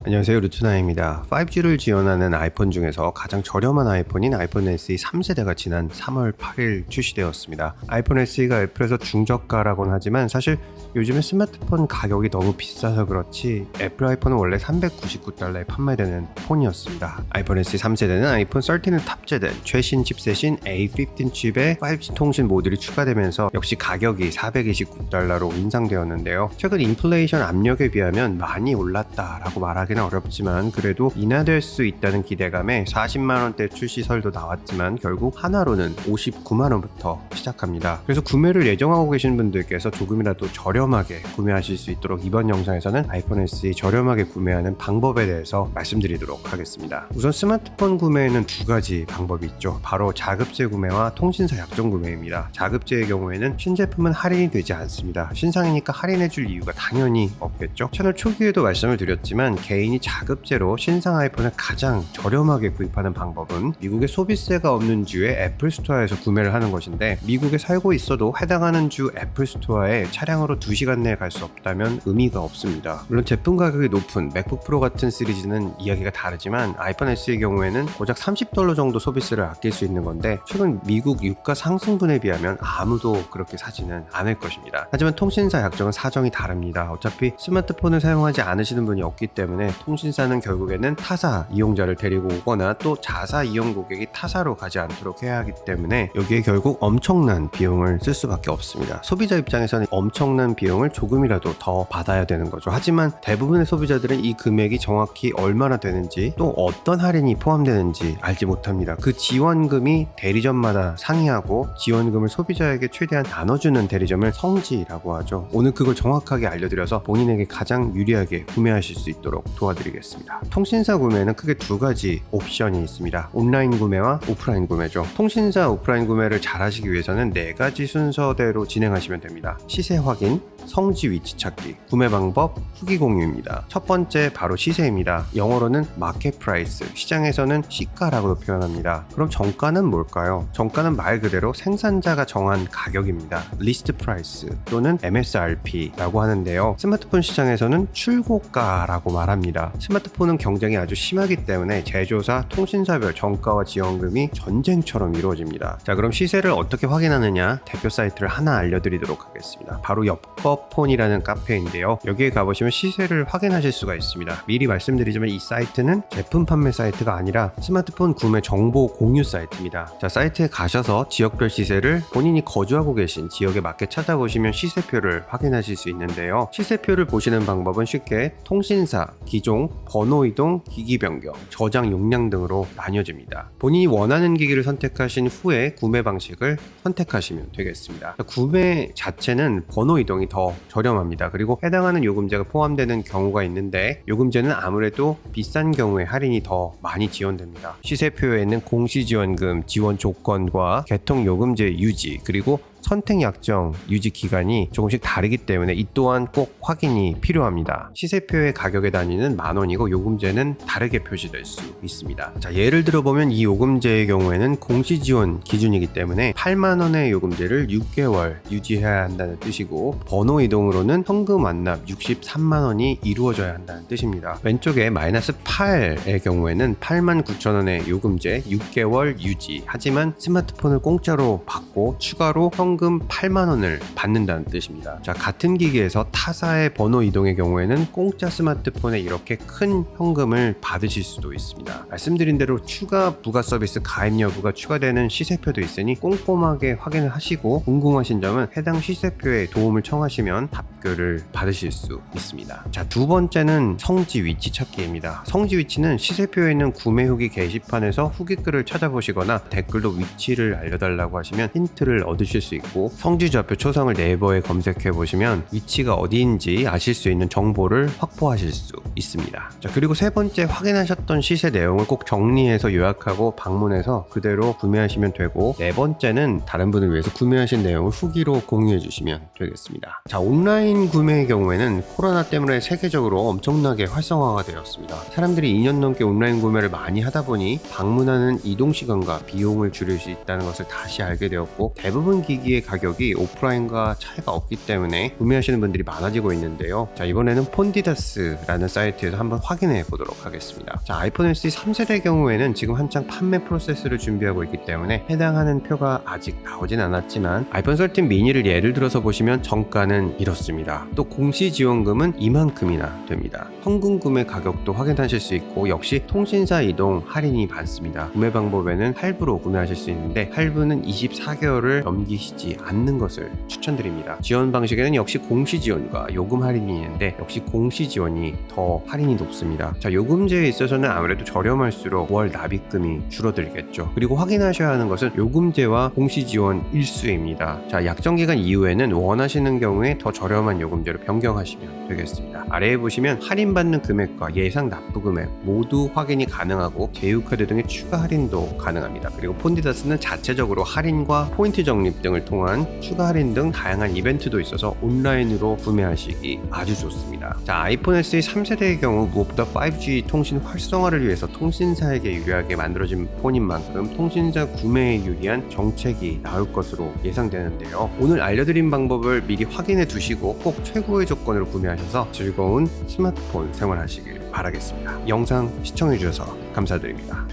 안녕하세요, 루트나입니다. 5G를 지원하는 아이폰 중에서 가장 저렴한 아이폰인 아이폰 SE 3세대가 지난 3월 8일 출시되었습니다. 아이폰 SE가 애플에서 중저가라고는 하지만 사실 요즘에 스마트폰 가격이 너무 비싸서 그렇지 애플 아이폰은 원래 $399에 판매되는 폰이었습니다. 아이폰 SE 3세대는 아이폰 13을 탑재된 최신 칩셋인 A15 칩에 5G 통신 모듈이 추가되면서 역시 가격이 $429로 인상되었는데요. 최근 인플레이션 압력에 비하면 많이 올랐다라고 말하기는 어렵지만 그래도 인하될 수 있다는 기대감에 40만원대 출시설도 나왔지만 결국 하나로는 59만원부터 시작합니다. 그래서 구매를 예정하고 계신 분들께서 조금이라도 저렴하게 구매하실 수 있도록 이번 영상에서는 아이폰 SE 저렴하게 구매하는 방법에 대해서 말씀드리도록 하겠습니다. 우선 스마트폰 구매에는 두 가지 방법이 있죠. 바로 자급제 구매와 통신사 약정 구매입니다. 자급제의 경우에는 신제품은 할인이 되지 않습니다. 신상이니까 할인해줄 이유가 당연히 없겠죠. 채널 초기에도 말씀을 드렸지만 개인이 자급제로 신상 아이폰을 가장 저렴하게 구입하는 방법은 미국에 소비세가 없는 주의 애플 스토어에서 구매를 하는 것인데, 미국에 살고 있어도 해당하는 주 애플 스토어에 차량으로 2시간 내에 갈 수 없다면 의미가 없습니다. 물론 제품 가격이 높은 맥북 프로 같은 시리즈는 이야기가 다르지만 아이폰 SE의 경우에는 고작 $30 정도 소비세를 아낄 수 있는 건데, 최근 미국 유가 상승분에 비하면 아무도 그렇게 사지는 않을 것입니다. 하지만 통신사 약정은 사정이 다릅니다. 어차피 스마트폰을 사용하지 않으시는 분이 없기 때문에 통신사는 결국에는 타사 이용자를 데리고 오거나 또 자사 이용 고객이 타사로 가지 않도록 해야 하기 때문에 여기에 결국 엄청난 비용을 쓸 수밖에 없습니다. 소비자 입장에서는 엄청난 비용을 조금이라도 더 받아야 되는 거죠. 하지만 대부분의 소비자들은 이 금액이 정확히 얼마나 되는지 또 어떤 할인이 포함되는지 알지 못합니다. 그 지원금이 대리점마다 상이하고 지원금을 소비자에게 최대한 나눠주는 대리점을 성지라고 하죠. 오늘 그걸 정확하게 알려드려서 본인에게 가장 유리하게 구매하실 수 있도록 도와드리겠습니다. 통신사 구매는 크게 두 가지 옵션이 있습니다. 온라인 구매와 오프라인 구매죠. 통신사 오프라인 구매를 잘 하시기 위해서는 네 가지 순서대로 진행하시면 됩니다. 시세 확인, 성지 위치 찾기, 구매 방법, 후기 공유입니다. 첫 번째 바로 시세입니다. 영어로는 마켓 프라이스, 시장에서는 시가라고 표현합니다. 그럼 정가는 뭘까요? 정가는 말 그대로 생산자가 정한 가격입니다. 리스트 프라이스 또는 MSRP라고 하는데요. 스마트폰 시장에서는 출고가라고 말합니다. 스마트폰은 경쟁이 아주 심하기 때문에 제조사, 통신사별 정가와 지원금이 전쟁처럼 이루어집니다. 자, 그럼 시세를 어떻게 확인하느냐? 대표 사이트를 하나 알려드리도록 하겠습니다. 바로 엽거폰이라는 카페인데요. 여기에 가보시면 시세를 확인하실 수가 있습니다. 미리 말씀드리지만 이 사이트는 제품 판매 사이트가 아니라 스마트폰 구매 정보 공유 사이트입니다. 자, 사이트에 가셔서 지역별 시세를 본인이 거주하고 계신 지역에 맞게 찾아보시면 시세표를 확인하실 수 있는데요. 시세표를 보시는 방법은 쉽게 통신사, 기종, 번호 이동, 기기 변경, 저장 용량 등으로 나뉘어집니다. 본인이 원하는 기기를 선택하신 후에 구매 방식을 선택하시면 되겠습니다. 구매 자체는 번호 이동이 더 저렴합니다. 그리고 해당하는 요금제가 포함되는 경우가 있는데 요금제는 아무래도 비싼 경우에 할인이 더 많이 지원됩니다. 시세표에는 공시지원금 지원 조건과 개통요금제 유지 그리고 선택 약정 유지 기간이 조금씩 다르기 때문에 이 또한 꼭 확인이 필요합니다. 시세표의 가격의 단위는 만원이고 요금제는 다르게 표시될 수 있습니다. 자, 예를 들어보면 이 요금제의 경우에는 공시지원 기준이기 때문에 8만원의 요금제를 6개월 유지해야 한다는 뜻이고, 번호 이동으로는 현금 완납 63만원이 이루어져야 한다는 뜻입니다. 왼쪽에 마이너스 8의 경우에는 89,000원의 요금제 6개월 유지, 하지만 스마트폰을 공짜로 받고 추가로 현금 8만원을 받는다는 뜻입니다. 자, 같은 기기에서 타사의 번호 이동의 경우에는 공짜 스마트폰에 이렇게 큰 현금을 받으실 수도 있습니다. 말씀드린 대로 추가 부가 서비스 가입 여부가 추가되는 시세표도 있으니 꼼꼼하게 확인을 하시고 궁금하신 점은 해당 시세표에 도움을 청하시면 답글을 받으실 수 있습니다. 자, 두 번째는 성지 위치 찾기입니다. 성지 위치는 시세표에 있는 구매 후기 게시판에서 후기글을 찾아보시거나 댓글로 위치를 알려달라고 하시면 힌트를 얻으실 수 있고, 성지 좌표 초성을 네이버에 검색해 보시면 위치가 어디인지 아실 수 있는 정보를 확보하실 수 있습니다. 자, 그리고 세 번째, 확인하셨던 시세 내용을 꼭 정리해서 요약하고 방문해서 그대로 구매하시면 되고, 네 번째는 다른 분을 위해서 구매하신 내용을 후기로 공유해 주시면 되겠습니다. 자, 온라인 구매의 경우에는 코로나 때문에 세계적으로 엄청나게 활성화가 되었습니다. 사람들이 2년 넘게 온라인 구매를 많이 하다 보니 방문하는 이동 시간과 비용을 줄일 수 있다는 것을 다시 알게 되었고, 대부분 기기 여기의 가격이 오프라인과 차이가 없기 때문에 구매하시는 분들이 많아지고 있는데요. 자, 이번에는 폰디다스라는 사이트에서 한번 확인해 보도록 하겠습니다. 자, 아이폰 SE 3세대 경우에는 지금 한창 판매 프로세스를 준비하고 있기 때문에 해당하는 표가 아직 나오진 않았지만 아이폰 13 미니를 예를 들어서 보시면 정가는 이렇습니다. 또 공시 지원금은 이만큼이나 됩니다. 현금 구매 가격도 확인하실 수 있고 역시 통신사 이동 할인이 받습니다. 구매 방법에는 할부로 구매하실 수 있는데 할부는 24개월을 넘기시지 않는 것을 추천드립니다. 지원 방식에는 역시 공시 지원과 요금 할인이 있는데 역시 공시 지원이 더 할인이 높습니다. 자, 요금제에 있어서는 아무래도 저렴할수록 월 납입금이 줄어들겠죠. 그리고 확인하셔야 하는 것은 요금제와 공시 지원 일수입니다. 자, 약정 기간 이후에는 원하시는 경우에 더 저렴한 요금제로 변경하시면 되겠습니다. 아래에 보시면 할인받는 금액과 예상 납부 금액 모두 확인이 가능하고 제휴카드 등의 추가 할인도 가능합니다. 그리고 폰디다스는 자체적으로 할인과 포인트 적립 등을 통한 추가 할인 등 다양한 이벤트도 있어서 온라인으로 구매하시기 아주 좋습니다. 자, 아이폰 SE 3세대의 경우 무엇보다 5G 통신 활성화를 위해서 통신사에게 유리하게 만들어진 폰인 만큼 통신사 구매에 유리한 정책이 나올 것으로 예상되는데요. 오늘 알려드린 방법을 미리 확인해 두시고 꼭 최고의 조건으로 구매하셔서 즐거운 스마트폰 생활하시길 바라겠습니다. 영상 시청해 주셔서 감사드립니다.